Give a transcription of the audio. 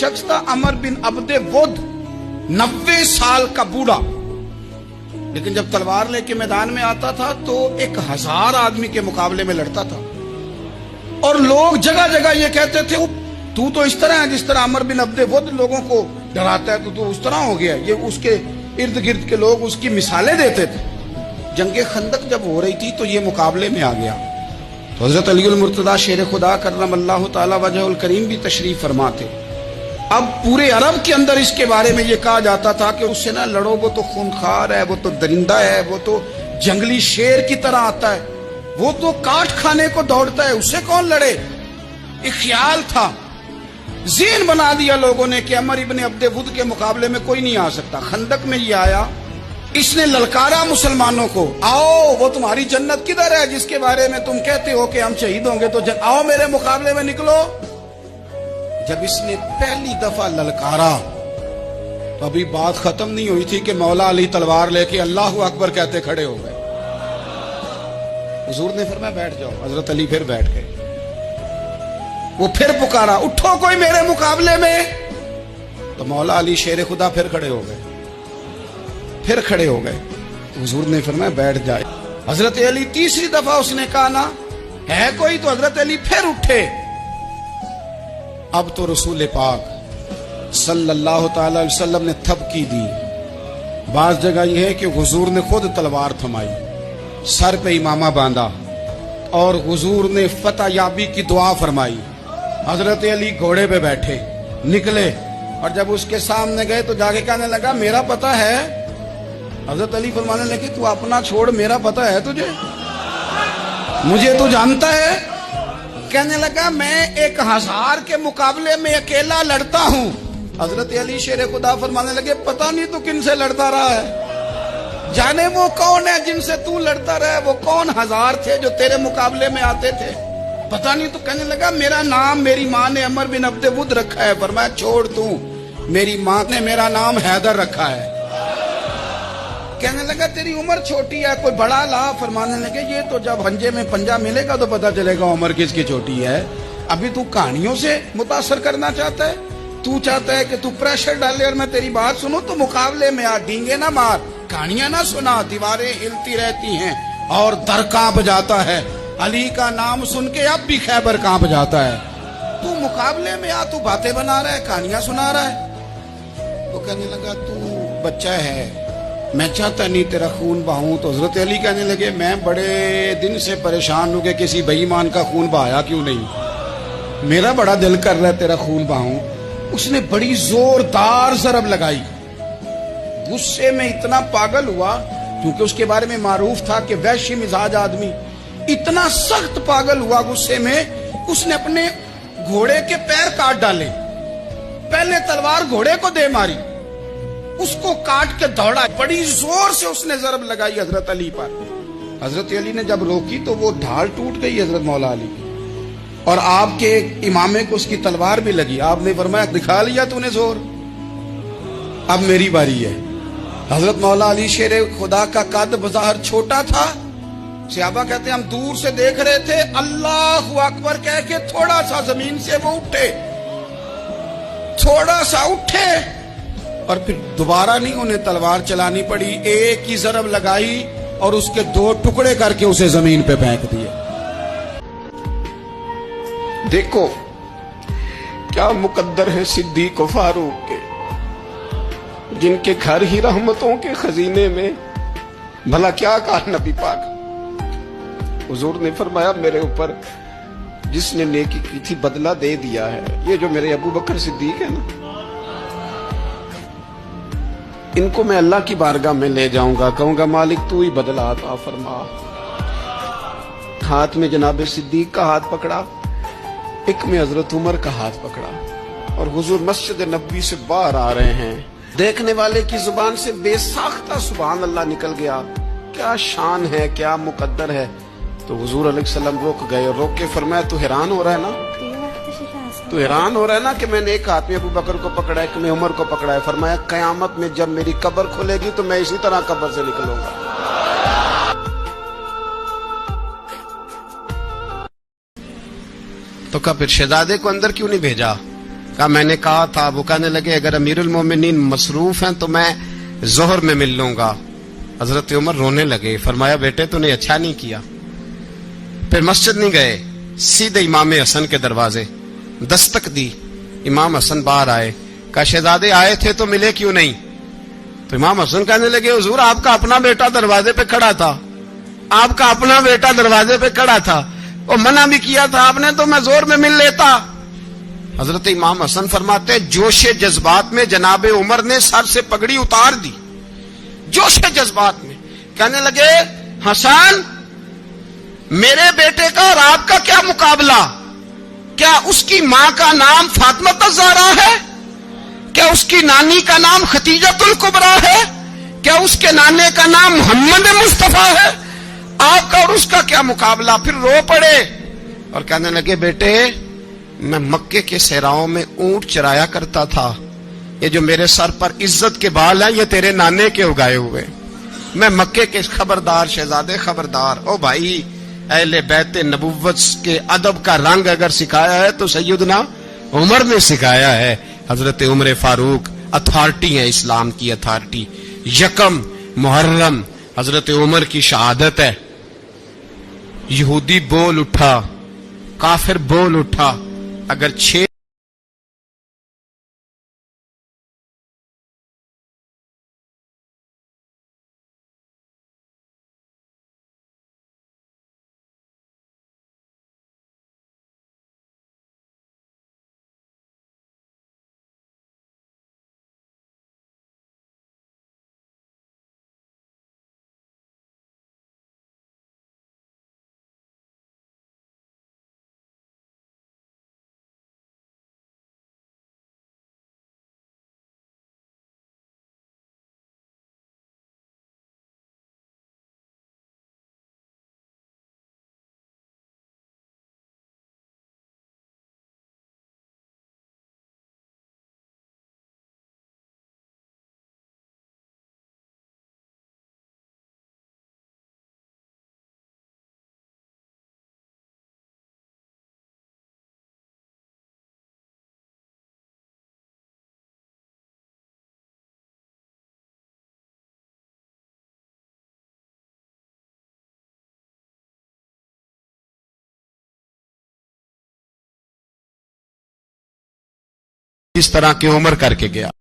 शख्स था अमर बिन अब्दे वुद, 90 साल का बूढ़ा, लेकिन जब तलवार लेके मैदान में आता था तो 1000 आदमी के मुकाबले में लड़ता था। और लोग जगह जगह ये कहते थे तू तो इस तरह है जिस तरह अमर बिन अब्दे वुद लोगों को डराता है, तो तू उस तरह हो गया। ये उसके इर्द गिर्द के लोग उसकी मिसालें देते थे। जंगे खंदक जब हो रही थी तो ये मुकाबले में आ गया। तो हजरत अलीउल मुर्तदा शेर खुदा करमल्लाहु ताला वजहुल करीम भी तशरीफ फरमा थे। अब पूरे अरब के अंदर इसके बारे में ये कहा जाता था कि उससे ना लड़ो, वो तो खूनखार है, वो तो दरिंदा है, वो तो जंगली शेर की तरह आता है, वो तो काट खाने को दौड़ता है, उससे कौन लड़े। एक ख्याल था, ज़हन बना दिया लोगों ने कि अमर इब्न अब्दे वुद के मुकाबले में कोई नहीं आ सकता। खंदक में ये आया, इसने ललकारा मुसलमानों को, आओ वो तुम्हारी जन्नत किधर है जिसके बारे में तुम कहते हो कि हम शहीद होंगे, तो आओ मेरे मुकाबले में निकलो। जब इसने पहली दफा ललकारा तो अभी बात खत्म नहीं हुई थी कि मौला अली तलवार लेके अल्लाहु अकबर कहते खड़े हो गए। हुजूर ने फरमाया बैठ जाओ। हजरत अली फिर बैठ गए। वो फिर पुकारा, उठो कोई मेरे मुकाबले में। तो मौला अली शेर खुदा फिर खड़े हो गए, फिर खड़े हो गए। हुजूर ने फरमाया बैठ जाए। हजरत अली तीसरी दफा उसने कहा ना है कोई, तो हजरत अली फिर उठे। अब तो रसूल पाक सल्लल्लाहु ताला अलैहि वसल्लम ने थपकी दी। बाज जगह यह है कि हुजूर ने खुद तलवार थमाई, सर पे इमामा बांधा और हुजूर ने फतह याबी की दुआ फरमाई। हजरत अली घोड़े पे बैठे निकले और जब उसके सामने गए तो जाके कहने लगा मेरा पता है। हजरत अली फरमाने लगे तू अपना छोड़, मेरा पता है तुझे, मुझे तू जानता है। कहने लगा मैं 1000 के मुकाबले में अकेला लड़ता हूं। हजरत अली शेर खुदा फरमाने लगे पता नहीं तू किन से लड़ता रहा है, जाने वो कौन है जिनसे तू लड़ता रहा है, वो कौन 1000 थे जो तेरे मुकाबले में आते थे, पता नहीं। तो कहने लगा मेरा नाम मेरी माँ ने अमर बिन अब्दे वुद रखा है। फरमाया छोड़ तू, मेरी माँ ने मेरा नाम हैदर रखा है। कहने लगा तेरी उम्र छोटी है, कोई बड़ा ला। फरमाने लगे ये तो जब हंजे में पंजा मिलेगा तो पता चलेगा उम्र किसकी छोटी है। अभी तू कहानियों से मुतासर करना चाहता है, तू चाहता है कि तू प्रेशर डाले और मैं तेरी बात सुनूं, तो मुकाबले में आ, डींगे ना मार, कहानियां ना सुना। दीवारें हिलती रहती हैं और दर कांप जाता है। अली का नाम सुन के अब भी खैबर कांप जाता है। तू मुकाबले में आ, तू बातें बना रहा है, कहानियां सुना रहा है। तो कहने लगा तू बच्चा है, मैं चाहता नहीं तेरा खून बहाऊं। तो हजरत अली कहने लगे मैं बड़े दिन से परेशान हूं कि किसी बेईमान का खून बहाया क्यों नहीं, मेरा बड़ा दिल कर रहा है तेरा खून बहाऊं। उसने बड़ी जोरदार ज़रब लगाई। गुस्से में इतना पागल हुआ, क्योंकि उसके बारे में मारूफ था कि वैश्य मिजाज आदमी, इतना सख्त पागल हुआ गुस्से में, उसने अपने घोड़े के पैर काट डाले। पहले तलवार घोड़े को दे मारी, उसको काट के दौड़ा। बड़ी जोर से उसने ज़रब लगाई हजरत अली पर। हजरत अली ने जब रोकी तो वो ढाल टूट गई हजरत मौला अली की, और आपके इमामे को उसकी तलवार भी लगी। आपने फरमाया दिखा लिया तूने जोर, अब मेरी बारी है। हजरत मौला अली शेर खुदा का कद बज़ाहिर छोटा था। सहाबा कहते हैं हम दूर से देख रहे थे, अल्लाहु अकबर कह के थोड़ा सा जमीन से वो उठे, थोड़ा सा उठे और फिर दोबारा नहीं उन्हें तलवार चलानी पड़ी। एक ही ज़रब लगाई और उसके 2 टुकड़े करके उसे जमीन पे फेंक दिए। देखो क्या मुकद्दर है सिद्दीक़ फारूक के, जिनके घर ही रहमतों के खजीने में। भला क्या कहा नबी पाक, हुजूर ने फरमाया मेरे ऊपर जिसने नेकी की थी बदला दे दिया है। ये जो मेरे अबू बकर सिद्दीक है ना, इनको मैं अल्लाह की बारगाह में ले जाऊंगा, कहूंगा मालिक तू ही बदला अता फरमा। हाथ में जनाब सिद्दीक का हाथ पकड़ा, एक में हजरत उमर का हाथ पकड़ा, और हुजूर मस्जिद नबवी से बाहर आ रहे हैं। देखने वाले की जुबान से बेसाख्ता सुभान अल्लाह निकल गया। क्या शान है, क्या मुकद्दर है। तो हुजूर अलैहिस्सलाम रुक गए और रोक के फरमाया तू हैरान हो रहा है ना, तू हैरान हो रहा है ना कि मैंने एक हाथ में अबू बकर को पकड़ा, एक में उमर को पकड़ा है। फरमाया कयामत में जब मेरी कब्र खुलेगी तो मैं इसी तरह कब्र से निकलूंगा। तो कब फिर शहजादे को अंदर क्यों नहीं भेजा? کہا میں نے کہا تھا. وہ کہنے لگے اگر امیر المومنین مصروف ہیں تو میں ظہر میں مل لوں گا. حضرت عمر رونے لگے. فرمایا بیٹے تو نے اچھا نہیں کیا. پھر مسجد نہیں گئے, سیدھے امام حسن کے دروازے دستک دی. امام حسن باہر آئے. کہا شہزادے آئے تھے تو ملے کیوں نہیں؟ تو امام حسن کہنے لگے حضور آپ کا اپنا بیٹا دروازے پہ کھڑا تھا, آپ کا اپنا بیٹا دروازے پہ کھڑا تھا, وہ منع بھی کیا تھا آپ نے تو میں زور میں مل لیتا. حضرت امام حسن فرماتے جوش جذبات میں جناب عمر نے سر سے پگڑی اتار دی. جوش جذبات میں کہنے لگے حسن میرے بیٹے کا اور آپ کا کیا مقابلہ؟ کیا اس کی ماں کا نام فاطمہ الزہرا ہے؟ کیا اس کی نانی کا نام خدیجۃ الکبریٰ ہے؟ کیا اس کے نانے کا نام محمد مصطفیٰ ہے؟ آپ کا اور اس کا کیا مقابلہ؟ پھر رو پڑے اور کہنے لگے بیٹے میں مکے کے صحراؤں میں اونٹ چرایا کرتا تھا, یہ جو میرے سر پر عزت کے بال ہیں یہ تیرے نانے کے اگائے ہوئے. میں مکے کے خبردار شہزادے خبردار. او بھائی اہل بیت نبوت کے ادب کا رنگ اگر سکھایا ہے تو سیدنا عمر نے سکھایا ہے. حضرت عمر فاروق اتھارٹی ہے, اسلام کی اتھارٹی. یکم محرم حضرت عمر کی شہادت ہے. یہودی بول اٹھا, کافر بول اٹھا, اگر 6اس طرح کی عمر کر کے گیا.